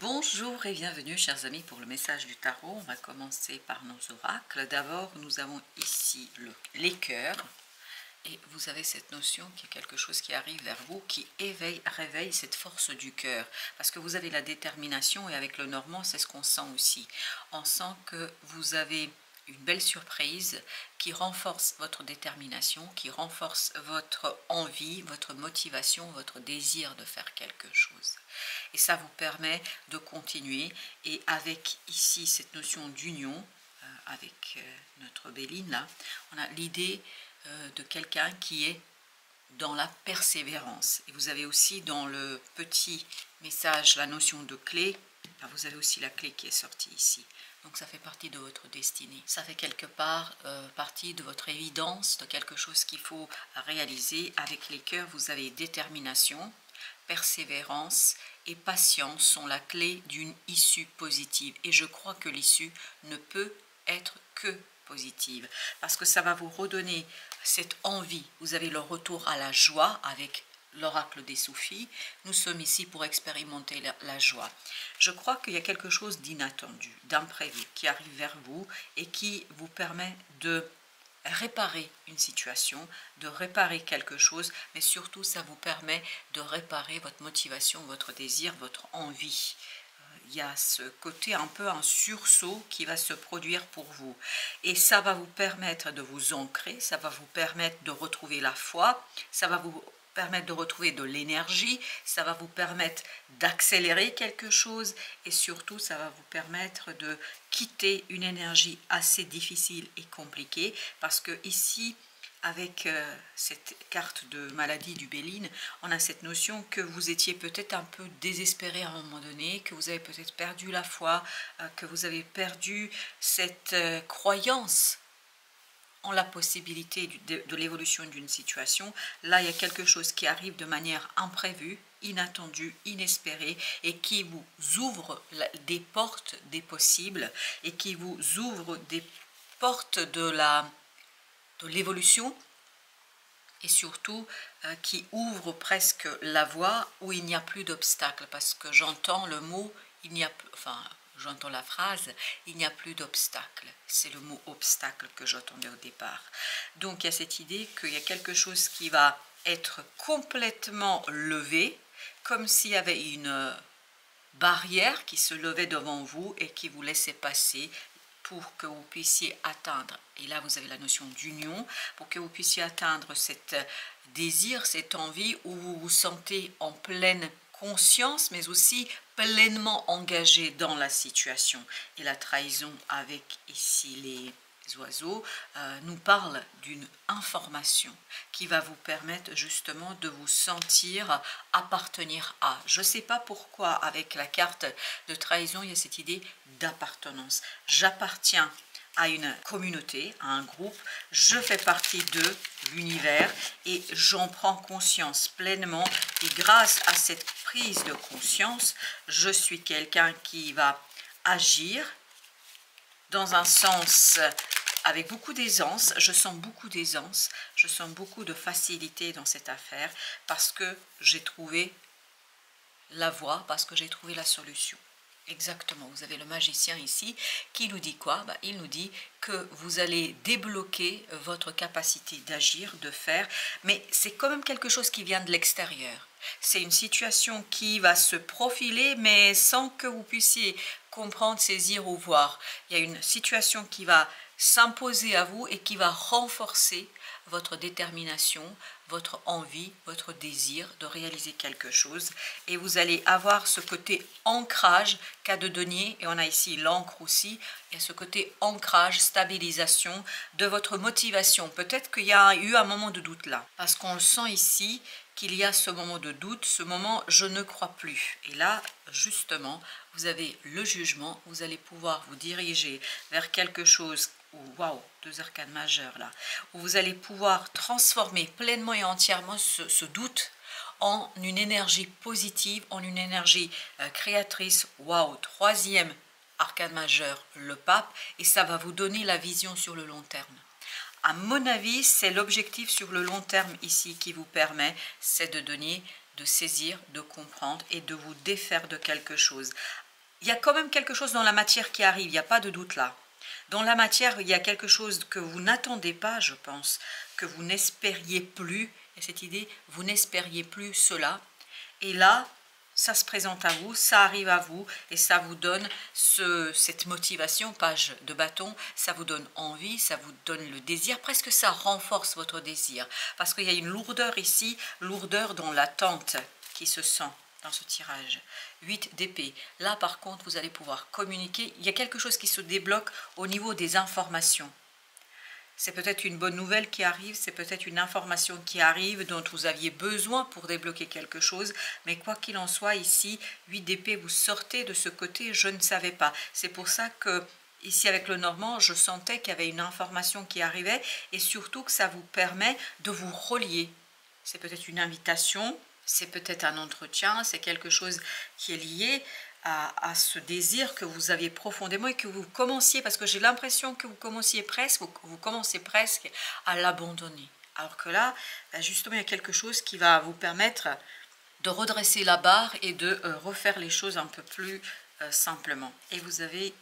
Bonjour et bienvenue chers amis pour le message du tarot. On va commencer par nos oracles. D'abord nous avons ici les cœurs et vous avez cette notion qu'il y a quelque chose qui arrive vers vous, qui réveille cette force du cœur. Parce que vous avez la détermination et avec le normand c'est ce qu'on sent aussi. On sent que vous avez une belle surprise qui renforce votre détermination, qui renforce votre envie, votre motivation, votre désir de faire quelque chose. Et ça vous permet de continuer. Et avec ici cette notion d'union, avec notre Béline là, on a l'idée de quelqu'un qui est dans la persévérance. Et vous avez aussi dans le petit message la notion de clé. Vous avez aussi la clé qui est sortie ici. Donc ça fait partie de votre destinée. Ça fait quelque part partie de votre évidence, de quelque chose qu'il faut réaliser. Avec les cœurs, vous avez détermination, persévérance et patience sont la clé d'une issue positive. Et je crois que l'issue ne peut être que positive. Parce que ça va vous redonner cette envie. Vous avez le retour à la joie avec l'oracle des Soufis. Nous sommes ici pour expérimenter la joie. Je crois qu'il y a quelque chose d'inattendu, d'imprévu qui arrive vers vous et qui vous permet de réparer une situation, de réparer quelque chose, mais surtout ça vous permet de réparer votre motivation, votre désir, votre envie. Il y a ce côté un peu un sursaut qui va se produire pour vous. Et ça va vous permettre de vous ancrer, ça va vous permettre de retrouver la foi, ça va vous permettre de retrouver de l'énergie, ça va vous permettre d'accélérer quelque chose et surtout ça va vous permettre de quitter une énergie assez difficile et compliquée parce que ici avec cette carte de maladie du Béline, on a cette notion que vous étiez peut-être un peu désespéré à un moment donné, que vous avez peut-être perdu la foi, que vous avez perdu cette croyance en la possibilité de l'évolution d'une situation. Là, il y a quelque chose qui arrive de manière imprévue, inattendue, inespérée, et qui vous ouvre des portes des possibles, et qui vous ouvre des portes de l'évolution, et surtout qui ouvre presque la voie où il n'y a plus d'obstacles, parce que j'entends le mot, il n'y a plus, enfin, j'entends la phrase, il n'y a plus d'obstacle. C'est le mot obstacle que j'entendais au départ. Donc il y a cette idée qu'il y a quelque chose qui va être complètement levé, comme s'il y avait une barrière qui se levait devant vous et qui vous laissait passer pour que vous puissiez atteindre, et là vous avez la notion d'union, pour que vous puissiez atteindre cet désir, cette envie où vous vous sentez en pleine conscience, mais aussi pleinement engagé dans la situation. Et la trahison avec ici les oiseaux nous parle d'une information qui va vous permettre justement de vous sentir appartenir à. Je ne sais pas pourquoi avec la carte de trahison il y a cette idée d'appartenance. J'appartiens à une communauté, à un groupe, je fais partie de l'univers et j'en prends conscience pleinement, et grâce à cette prise de conscience, je suis quelqu'un qui va agir dans un sens avec beaucoup d'aisance. Je sens beaucoup d'aisance, je sens beaucoup de facilité dans cette affaire parce que j'ai trouvé la voie, parce que j'ai trouvé la solution. Exactement, vous avez le magicien ici qui nous dit quoi? Il nous dit que vous allez débloquer votre capacité d'agir, de faire, mais c'est quand même quelque chose qui vient de l'extérieur. C'est une situation qui va se profiler, mais sans que vous puissiez comprendre, saisir ou voir. Il y a une situation qui va s'imposer à vous et qui va renforcer votre détermination, votre envie, votre désir de réaliser quelque chose. Et vous allez avoir ce côté ancrage qu'a de denier, et on a ici l'encre aussi, il y a ce côté ancrage, stabilisation de votre motivation. Peut-être qu'il y a eu un moment de doute là, parce qu'on le sent ici, qu'il y a ce moment de doute, ce moment je ne crois plus. Et là, justement, vous avez le jugement, vous allez pouvoir vous diriger vers quelque chose, waouh, deux arcanes majeures là, où vous allez pouvoir transformer pleinement et entièrement ce doute en une énergie positive, en une énergie créatrice. Waouh, troisième arcane majeur, le pape, et ça va vous donner la vision sur le long terme. À mon avis, c'est l'objectif sur le long terme ici qui vous permet, c'est de donner, de saisir, de comprendre et de vous défaire de quelque chose. il y a quand même quelque chose dans la matière qui arrive, il n'y a pas de doute là. Dans la matière, il y a quelque chose que vous n'attendez pas, je pense, que vous n'espériez plus, et cette idée, vous n'espériez plus cela. Et là, ça se présente à vous, ça arrive à vous, et ça vous donne cette motivation, page de bâton, ça vous donne envie, ça vous donne le désir, presque ça renforce votre désir. Parce qu'il y a une lourdeur ici, lourdeur dans l'attente qui se sent dans ce tirage. 8 d'épée. Là, par contre, vous allez pouvoir communiquer. Il y a quelque chose qui se débloque au niveau des informations. C'est peut-être une bonne nouvelle qui arrive, c'est peut-être une information qui arrive dont vous aviez besoin pour débloquer quelque chose. Mais quoi qu'il en soit, ici, 8 d'épée, vous sortez de ce côté, je ne savais pas. C'est pour ça que, ici avec le Normand, je sentais qu'il y avait une information qui arrivait et surtout que ça vous permet de vous relier. C'est peut-être une invitation. C'est peut-être un entretien, c'est quelque chose qui est lié à ce désir que vous aviez profondément et que vous commenciez, parce que j'ai l'impression que vous commenciez presque, vous commencez presque à l'abandonner. Alors que là, justement, il y a quelque chose qui va vous permettre de redresser la barre et de refaire les choses un peu plus simplement. Et vous avez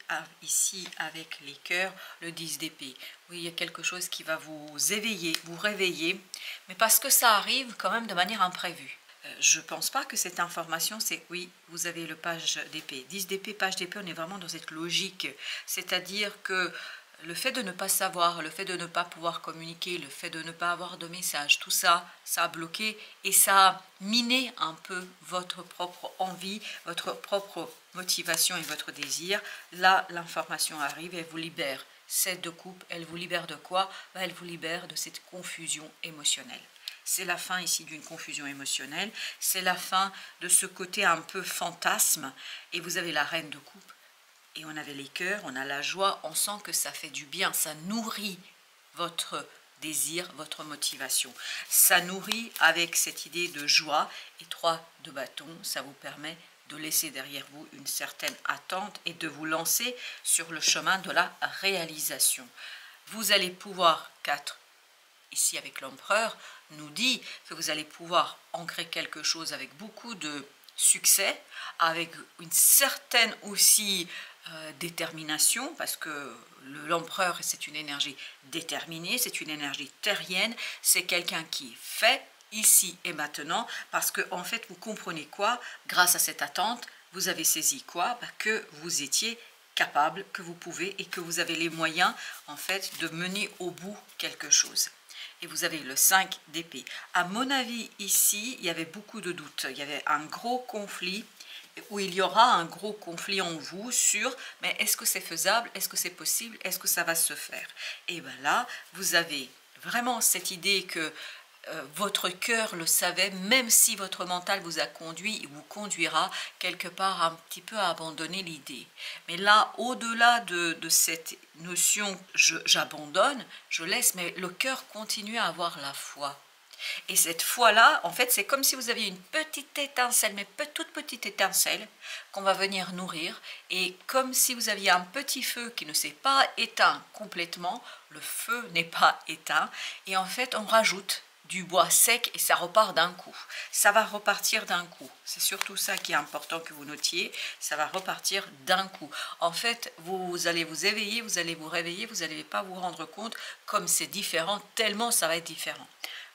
ici, avec les cœurs, le 10 d'épée. Oui, il y a quelque chose qui va vous éveiller, vous réveiller, mais parce que ça arrive quand même de manière imprévue. Je ne pense pas que cette information, c'est oui, vous avez le page d'épée. 10 d'épée, page d'épée, on est vraiment dans cette logique. C'est-à-dire que le fait de ne pas savoir, le fait de ne pas pouvoir communiquer, le fait de ne pas avoir de message, tout ça, ça a bloqué et ça a miné un peu votre propre envie, votre propre motivation et votre désir. Là, l'information arrive et elle vous libère. 7 de coupe, elle vous libère de quoi? Elle vous libère de cette confusion émotionnelle. C'est la fin ici d'une confusion émotionnelle, c'est la fin de ce côté un peu fantasme. Et vous avez la reine de coupe, et on avait les cœurs, on a la joie, on sent que ça fait du bien, ça nourrit votre désir, votre motivation. Ça nourrit avec cette idée de joie, et 3 de bâton, ça vous permet de laisser derrière vous une certaine attente et de vous lancer sur le chemin de la réalisation. Vous allez pouvoir, 4 ici avec l'empereur, nous dit que vous allez pouvoir ancrer quelque chose avec beaucoup de succès, avec une certaine aussi détermination, parce que l'empereur, c'est une énergie déterminée, c'est une énergie terrienne, c'est quelqu'un qui fait ici et maintenant, parce que en fait, vous comprenez quoi? Grâce à cette attente, vous avez saisi quoi? Que vous étiez capable, que vous pouvez et que vous avez les moyens, en fait, de mener au bout quelque chose. Et vous avez le 5 d'épée. À mon avis, ici, il y avait beaucoup de doutes. Il y avait un gros conflit, où il y aura un gros conflit en vous sur, mais est-ce que c'est faisable? Est-ce que c'est possible? Est-ce que ça va se faire? Et bien là, vous avez vraiment cette idée que votre cœur le savait, même si votre mental vous a conduit, il vous conduira quelque part un petit peu à abandonner l'idée. Mais là, au-delà de cette notion j'abandonne, je laisse, mais le cœur continue à avoir la foi. Et cette foi-là, en fait, c'est comme si vous aviez une petite étincelle, mais toute petite étincelle, qu'on va venir nourrir. Et comme si vous aviez un petit feu qui ne s'est pas éteint complètement, le feu n'est pas éteint. Et en fait, on rajoute du bois sec et ça repart d'un coup. Ça va repartir d'un coup. C'est surtout ça qui est important que vous notiez. Ça va repartir d'un coup. En fait, vous allez vous éveiller, vous allez vous réveiller, vous n'allez pas vous rendre compte comme c'est différent, tellement ça va être différent.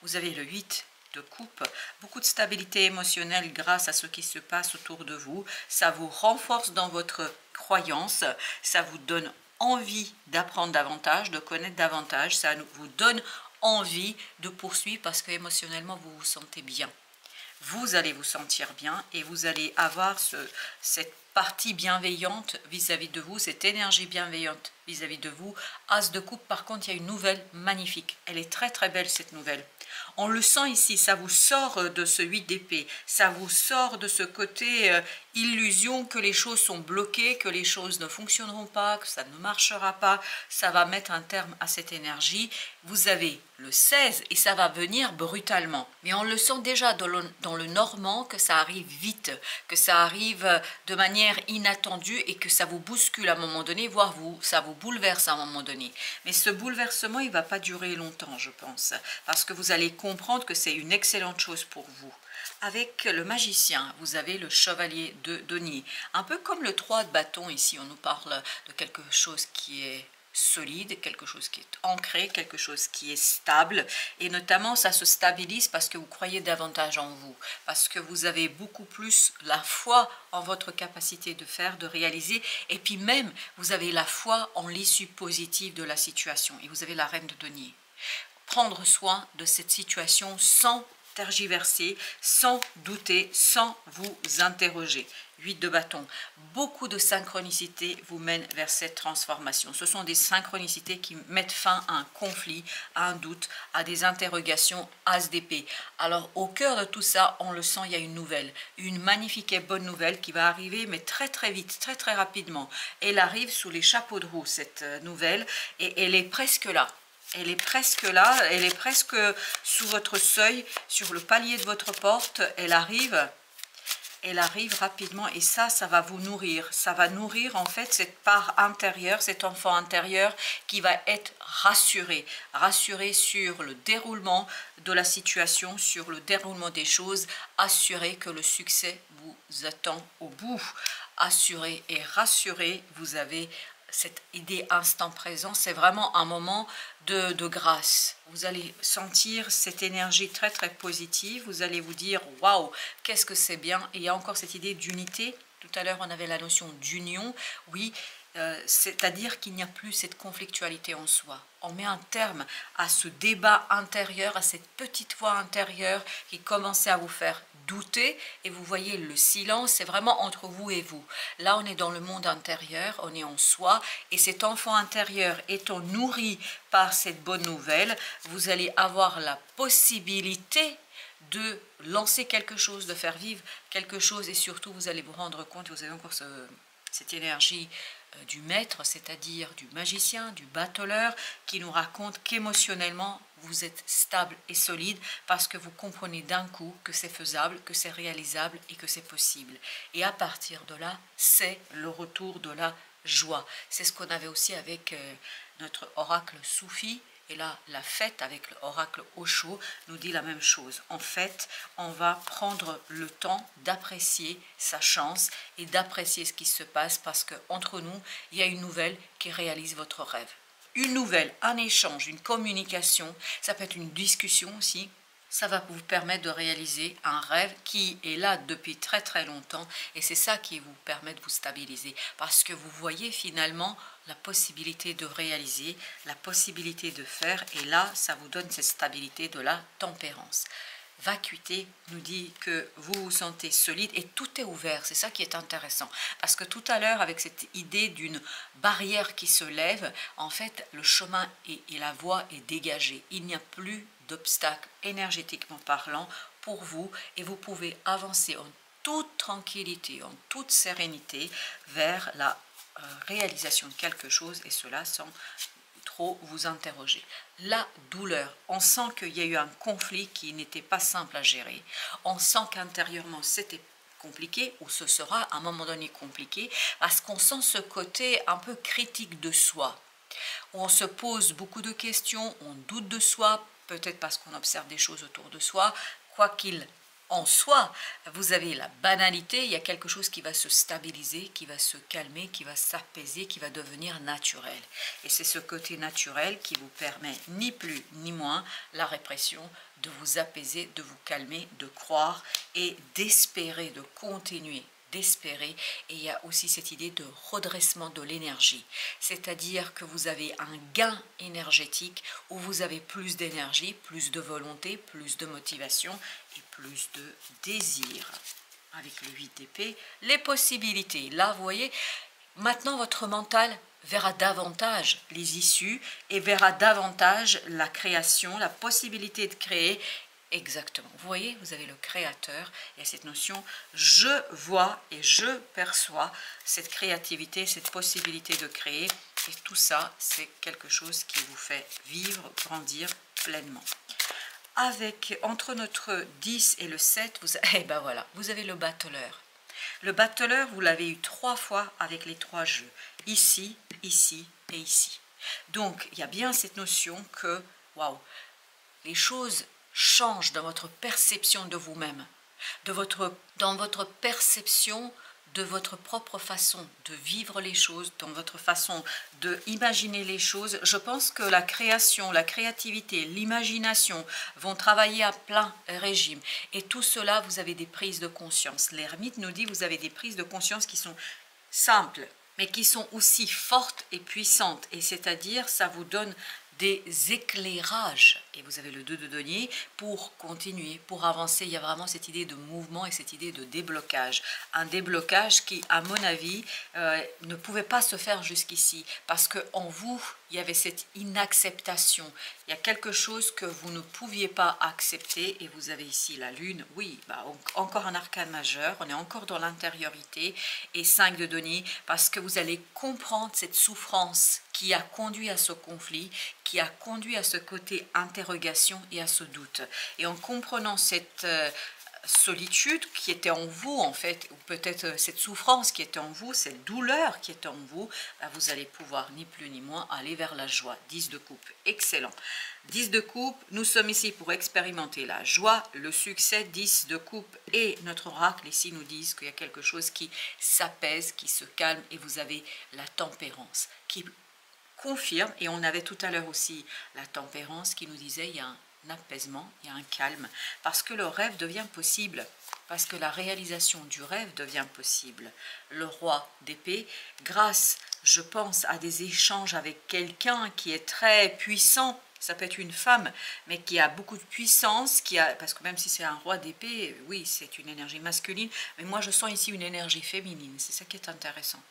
Vous avez le 8 de coupe, beaucoup de stabilité émotionnelle grâce à ce qui se passe autour de vous. Ça vous renforce dans votre croyance, ça vous donne envie d'apprendre davantage, de connaître davantage, ça vous donne envie de poursuivre parce que émotionnellement vous vous sentez bien. Vous allez vous sentir bien et vous allez avoir cette partie bienveillante vis-à-vis de vous, cette énergie bienveillante vis-à-vis de vous. As de coupe, par contre, il y a une nouvelle magnifique. Elle est très très belle cette nouvelle. On le sent ici, ça vous sort de ce 8 d'épée, ça vous sort de ce côté illusion que les choses sont bloquées, que les choses ne fonctionneront pas, que ça ne marchera pas, ça va mettre un terme à cette énergie. Vous avez le 16 et ça va venir brutalement. Mais on le sent déjà dans le normand que ça arrive vite, que ça arrive de manière inattendue et que ça vous bouscule à un moment donné, voire ça vous bouleverse à un moment donné. Mais ce bouleversement, il ne va pas durer longtemps, je pense, parce que vous allez comprendre que c'est une excellente chose pour vous. Avec le magicien, vous avez le chevalier de denier. Un peu comme le 3 de bâton ici, on nous parle de quelque chose qui est solide, quelque chose qui est ancré, quelque chose qui est stable, et notamment ça se stabilise parce que vous croyez davantage en vous, parce que vous avez beaucoup plus la foi en votre capacité de faire, de réaliser, et puis même vous avez la foi en l'issue positive de la situation, et vous avez la reine de denier. Prendre soin de cette situation sans tergiverser, sans douter, sans vous interroger. 8 de bâton. Beaucoup de synchronicité vous mènent vers cette transformation. Ce sont des synchronicités qui mettent fin à un conflit, à un doute, à des interrogations, as d'épée. Alors au cœur de tout ça, on le sent, il y a une nouvelle, une magnifique et bonne nouvelle qui va arriver, mais très très vite, très très rapidement. Elle arrive sous les chapeaux de roue, cette nouvelle, et elle est presque là. Elle est presque là, elle est presque sous votre seuil, sur le palier de votre porte, elle arrive rapidement, et ça va vous nourrir. Ça va nourrir en fait cette part intérieure, cet enfant intérieur qui va être rassuré. Rassuré sur le déroulement de la situation, sur le déroulement des choses, assuré que le succès vous attend au bout. Assuré et rassuré, vous avez cette idée instant présent, c'est vraiment un moment de grâce. Vous allez sentir cette énergie très très positive, vous allez vous dire waouh, qu'est-ce que c'est bien. Et il y a encore cette idée d'unité. Tout à l'heure on avait la notion d'union, oui, c'est-à-dire qu'il n'y a plus cette conflictualité en soi. On met un terme à ce débat intérieur, à cette petite voix intérieure qui commençait à vous faire douter, et vous voyez le silence, c'est vraiment entre vous et vous. Là on est dans le monde intérieur, on est en soi, et cet enfant intérieur étant nourri par cette bonne nouvelle, vous allez avoir la possibilité de lancer quelque chose, de faire vivre quelque chose, et surtout vous allez vous rendre compte, vous avez encore cette énergie du maître, c'est-à-dire du magicien, du battleur, qui nous raconte qu'émotionnellement vous êtes stable et solide parce que vous comprenez d'un coup que c'est faisable, que c'est réalisable et que c'est possible. Et à partir de là, c'est le retour de la joie. C'est ce qu'on avait aussi avec notre oracle Soufi. Et là, la fête avec l'oracle Osho nous dit la même chose. En fait, on va prendre le temps d'apprécier sa chance et d'apprécier ce qui se passe, parce qu'entre nous, il y a une nouvelle qui réalise votre rêve. Une nouvelle, un échange, une communication, ça peut être une discussion aussi. Ça va vous permettre de réaliser un rêve qui est là depuis très très longtemps, et c'est ça qui vous permet de vous stabiliser, parce que vous voyez finalement la possibilité de réaliser, la possibilité de faire, et là ça vous donne cette stabilité de la tempérance. Vacuité nous dit que vous vous sentez solide et tout est ouvert, c'est ça qui est intéressant, parce que tout à l'heure avec cette idée d'une barrière qui se lève, en fait le chemin et la voie est dégagée, il n'y a plus d'obstacles énergétiquement parlant pour vous, et vous pouvez avancer en toute tranquillité, en toute sérénité vers la réalisation de quelque chose, et cela sans trop vous interroger. La douleur, on sent qu'il y a eu un conflit qui n'était pas simple à gérer, on sent qu'intérieurement c'était compliqué, ou ce sera à un moment donné compliqué, parce qu'on sent ce côté un peu critique de soi, où on se pose beaucoup de questions, on doute de soi, peut-être parce qu'on observe des choses autour de soi. Quoi qu'il en soit, vous avez la banalité, il y a quelque chose qui va se stabiliser, qui va se calmer, qui va s'apaiser, qui va devenir naturel. Et c'est ce côté naturel qui vous permet, ni plus ni moins, la répression, de vous apaiser, de vous calmer, de croire et d'espérer, de continuer d'espérer. Et il y a aussi cette idée de redressement de l'énergie, c'est-à-dire que vous avez un gain énergétique où vous avez plus d'énergie, plus de volonté, plus de motivation et plus de désir. Avec les 8 d'épée, les possibilités, là vous voyez, maintenant votre mental verra davantage les issues et verra davantage la création, la possibilité de créer. Exactement. Vous voyez, vous avez le créateur et cette notion, je vois et je perçois cette créativité, cette possibilité de créer. Et tout ça, c'est quelque chose qui vous fait vivre, grandir pleinement. Entre notre 10 et le 7, ben voilà, vous avez le battleur. Le battleur, vous l'avez eu 3 fois avec les 3 jeux. Ici, ici et ici. Donc, il y a bien cette notion que, waouh, les choses change dans votre perception de vous-même. dans votre perception de votre propre façon de vivre les choses, dans votre façon de imaginer les choses. Je pense que la création, la créativité, l'imagination vont travailler à plein régime. Et tout cela, vous avez des prises de conscience. L'ermite nous dit, vous avez des prises de conscience qui sont simples, mais qui sont aussi fortes et puissantes. Et c'est-à-dire, ça vous donne des éclairages, et vous avez le 2 de denier, pour continuer, pour avancer. Il y a vraiment cette idée de mouvement et cette idée de déblocage. Un déblocage qui, à mon avis, ne pouvait pas se faire jusqu'ici, parce qu'en vous, il y avait cette inacceptation. Il y a quelque chose que vous ne pouviez pas accepter, et vous avez ici la lune. Oui, encore un arcane majeur, on est encore dans l'intériorité, et 5 de denier, parce que vous allez comprendre cette souffrance qui a conduit à ce conflit, qui a conduit à ce côté interrogation et à ce doute. Et en comprenant cette solitude qui était en vous, en fait, ou peut-être cette souffrance qui était en vous, cette douleur qui était en vous, vous allez pouvoir ni plus ni moins aller vers la joie. 10 de coupe, excellent. 10 de coupe, nous sommes ici pour expérimenter la joie, le succès. 10 de coupe et notre oracle ici nous disent qu'il y a quelque chose qui s'apaise, qui se calme, et vous avez la tempérance qui confirme, et on avait tout à l'heure aussi la tempérance qui nous disait il y a un apaisement, il y a un calme, parce que le rêve devient possible, parce que la réalisation du rêve devient possible. Le roi d'épée, grâce, je pense, à des échanges avec quelqu'un qui est très puissant, ça peut être une femme, mais qui a beaucoup de puissance, parce que même si c'est un roi d'épée, oui, c'est une énergie masculine, mais moi je sens ici une énergie féminine, c'est ça qui est intéressant.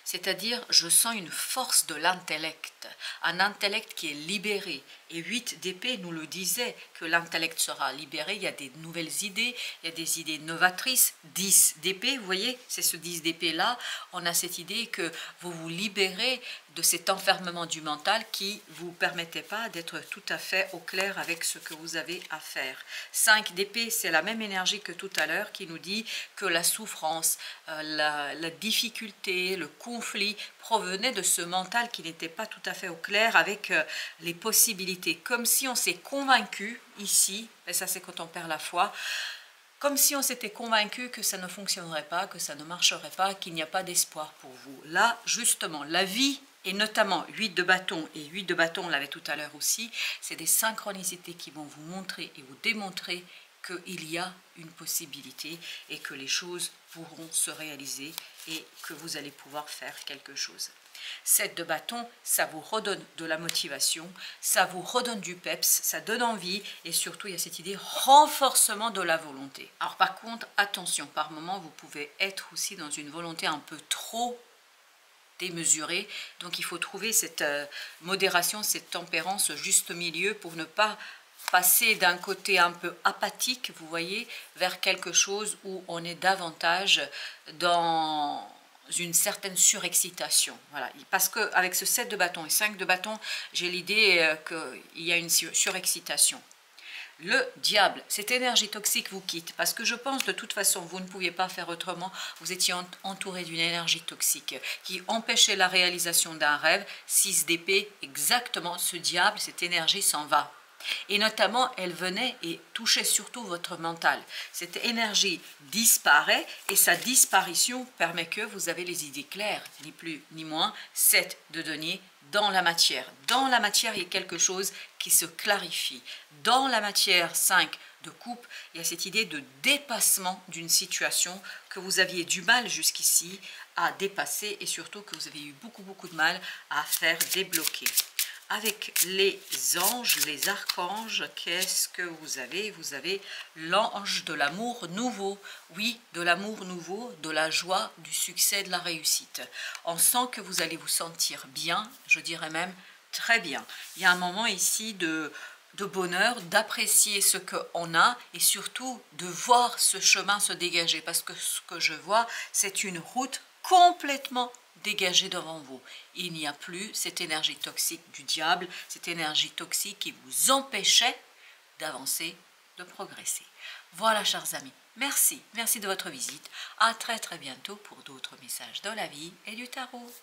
C'est-à-dire, je sens une force de l'intellect, un intellect qui est libéré. Et 8 d'épée nous le disait, que l'intellect sera libéré, il y a des nouvelles idées, il y a des idées novatrices. 10 d'épée, vous voyez, c'est ce 10 d'épée-là, on a cette idée que vous vous libérez de cet enfermement du mental qui ne vous permettait pas d'être tout à fait au clair avec ce que vous avez à faire. 5 d'épée, c'est la même énergie que tout à l'heure qui nous dit que la souffrance, la difficulté, le conflit provenait de ce mental qui n'était pas tout à fait au clair avec les possibilités. Comme si on s'est convaincu ici, et ça c'est quand on perd la foi, comme si on s'était convaincu que ça ne fonctionnerait pas, que ça ne marcherait pas, qu'il n'y a pas d'espoir pour vous. Là, justement, la vie, et notamment 8 de bâton, et 8 de bâton, on l'avait tout à l'heure aussi, c'est des synchronicités qui vont vous montrer et vous démontrer qu'il y a une possibilité et que les choses pourront se réaliser et que vous allez pouvoir faire quelque chose. 7 de bâton, ça vous redonne de la motivation, ça vous redonne du peps, ça donne envie, et surtout il y a cette idée renforcement de la volonté. Alors par contre, attention, par moment vous pouvez être aussi dans une volonté un peu trop démesurée, donc il faut trouver cette modération, cette tempérance, ce juste milieu pour ne pas passer d'un côté un peu apathique, vous voyez, vers quelque chose où on est davantage dans une certaine surexcitation. Voilà. Parce qu'avec ce 7 de bâton et 5 de bâton, j'ai l'idée qu'il y a une surexcitation. Le diable, cette énergie toxique vous quitte, parce que je pense de toute façon, vous ne pouviez pas faire autrement, vous étiez entouré d'une énergie toxique qui empêchait la réalisation d'un rêve. 6 d'épée, exactement, ce diable, cette énergie s'en va. Et notamment, elle venait et touchait surtout votre mental. Cette énergie disparaît et sa disparition permet que vous avez les idées claires, ni plus ni moins. 7 de denier dans la matière. Dans la matière, il y a quelque chose qui se clarifie. Dans la matière, 5 de coupe, il y a cette idée de dépassement d'une situation que vous aviez du mal jusqu'ici à dépasser et surtout que vous avez eu beaucoup de mal à faire débloquer. Avec les anges, les archanges, qu'est-ce que vous avez? Vous avez l'ange de l'amour nouveau. Oui, de l'amour nouveau, de la joie, du succès, de la réussite. On sent que vous allez vous sentir bien, je dirais même très bien. Il y a un moment ici de bonheur, d'apprécier ce qu'on a et surtout de voir ce chemin se dégager. Parce que ce que je vois, c'est une route complètement dégagée devant vous. Il n'y a plus cette énergie toxique du diable, cette énergie toxique qui vous empêchait d'avancer, de progresser. Voilà, chers amis, merci de votre visite. À très bientôt pour d'autres messages de la vie et du tarot.